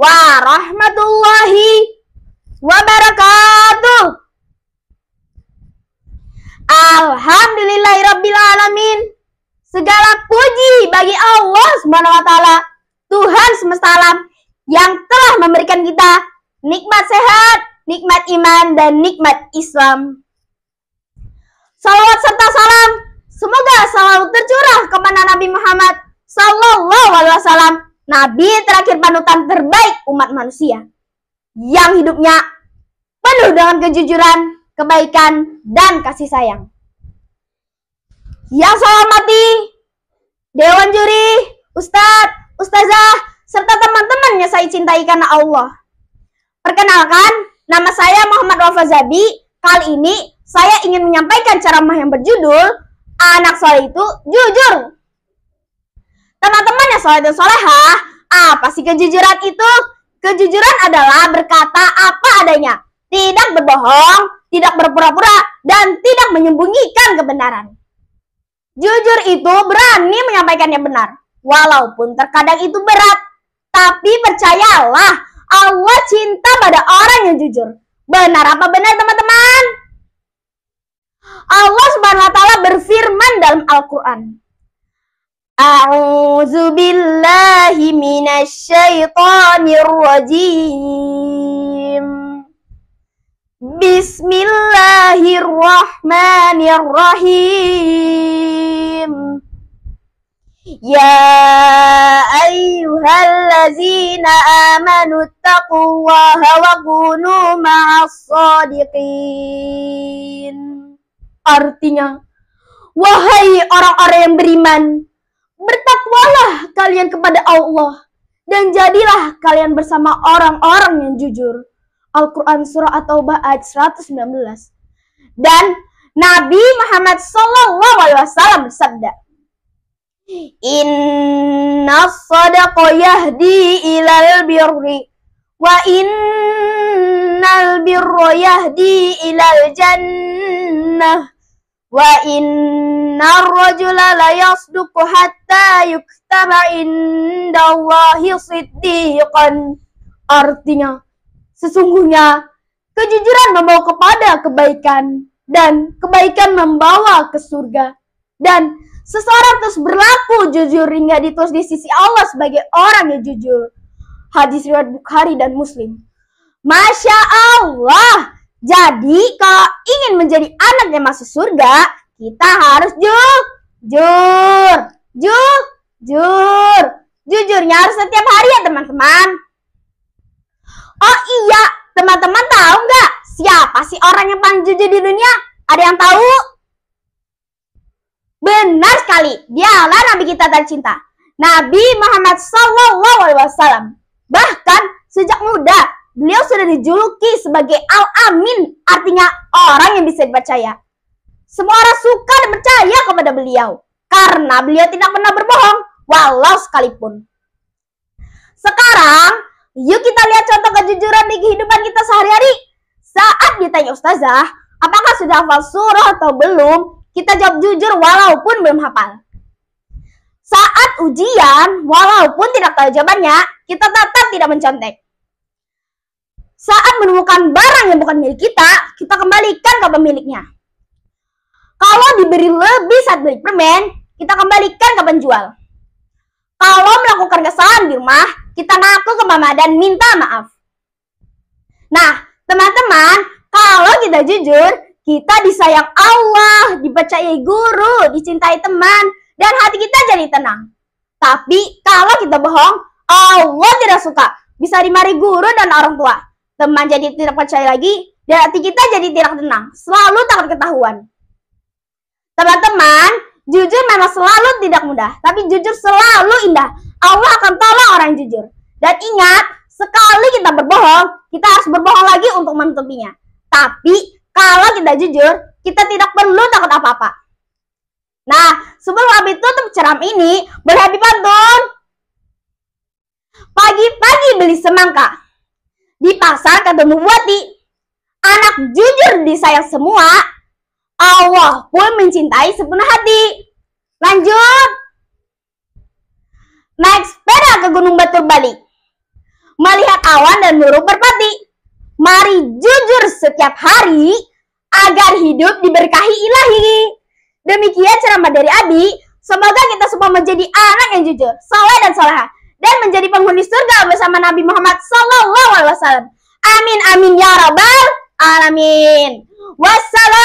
warahmatullahi wabarakatuh. Alhamdulillahirrabbilalamin. Segala puji bagi Allah Subhanahu wa Ta'ala, Tuhan semesta alam, yang telah memberikan kita nikmat sehat, nikmat iman, dan nikmat Islam. Salawat serta salam semoga selalu tercurah kepada Nabi Muhammad Sallallahu Alaihi Wasallam, Nabi terakhir panutan terbaik umat manusia, yang hidupnya penuh dengan kejujuran, kebaikan, dan kasih sayang. Yang saya hormati Dewan Juri, Ustadz, Ustazah, serta teman-teman yang saya cintai karena Allah. Perkenalkan, nama saya Muhammad Wafazabi. Kali ini saya ingin menyampaikan ceramah yang berjudul Anak Soleh itu Jujur. Teman-teman yang soleh dan solehah, apa sih kejujuran itu? Kejujuran adalah berkata apa adanya, tidak berbohong, tidak berpura-pura, dan tidak menyembunyikan kebenaran. Jujur itu berani menyampaikan yang benar, walaupun terkadang itu berat. Tapi percayalah, Allah cinta pada orang yang jujur. Benar apa benar, teman-teman? Allah Subhanahu wa Ta'ala berfirman dalam Al-Quran, A'udzu billahi minasyaitonir rajim. Bismillahirrahmanirrahim. Ya ayyuhallazina amanu taqullaha wa kunu ma'as shadiqin. Artinya, wahai orang-orang yang beriman, bertakwalah kalian kepada Allah dan jadilah kalian bersama orang-orang yang jujur. Al-Quran Surah At-Taubah ayat 119. Dan Nabi Muhammad SAW bersabda, Inna sadaqa yahdi ilal birri wa innal birra yahdi ilal jannah wa innar rajula la yasduqu hatta yuktaba indallahi siddiqan. Artinya, sesungguhnya kejujuran membawa kepada kebaikan dan kebaikan membawa ke surga, dan seseorang terus berlaku jujur hingga ditulis di sisi Allah sebagai orang yang jujur. Hadis riwayat Bukhari dan Muslim. Masya Allah. Jadi kalau ingin menjadi anak yang masuk surga, kita harus jujurnya harus setiap hari ya teman-teman. Oh iya, teman-teman tahu nggak siapa sih orang yang paling jujur di dunia? Ada yang tahu? Benar sekali, dialah Nabi kita tercinta, Nabi Muhammad SAW. Bahkan sejak muda, beliau sudah dijuluki sebagai Al-Amin, artinya orang yang bisa dipercaya. Semua orang suka dan percaya kepada beliau, karena beliau tidak pernah berbohong, walau sekalipun. Sekarang, yuk kita lihat contoh kejujuran di kehidupan kita sehari-hari. Saat ditanya Ustazah, apakah sudah hafal surah atau belum? Kita jawab jujur walaupun belum hafal. Saat ujian, walaupun tidak tahu jawabannya, kita tetap tidak mencontek. Saat menemukan barang yang bukan milik kita kembalikan ke pemiliknya. Kalau diberi lebih saat beli permen, kita kembalikan ke penjual. Kalau melakukan kesalahan di rumah, kita ngaku ke mama dan minta maaf. Nah, teman-teman, kalau kita jujur, kita disayang Allah, dipercayai guru, dicintai teman, dan hati kita jadi tenang. Tapi kalau kita bohong, Allah tidak suka. Bisa dimarahi guru dan orang tua. Teman jadi tidak percaya lagi, dan hati kita jadi tidak tenang. Selalu takut ketahuan. Teman-teman, jujur memang selalu tidak mudah, tapi jujur selalu indah. Allah akan tolong orang yang jujur. Dan ingat, sekali kita berbohong, kita harus berbohong lagi untuk menutupinya. Tapi kalau kita jujur, kita tidak perlu takut apa-apa. Nah, sebelum habis tutup ceramah ini, berhappy pantun. Pagi-pagi beli semangka, di pasar ketemu buati. Anak jujur disayang semua, Allah pun mencintai sepenuh hati. Lanjut. Naik sepeda ke Gunung Batur, Bali. Melihat dermawan dan buruk merpati. Mari jujur setiap hari agar hidup diberkahi ilahi. Demikian ceramah dari Abi. Semoga kita semua menjadi anak yang jujur, saleh dan salehah, dan menjadi penghuni surga bersama Nabi Muhammad SAW. Amin amin ya rabbal alamin. Wassalam.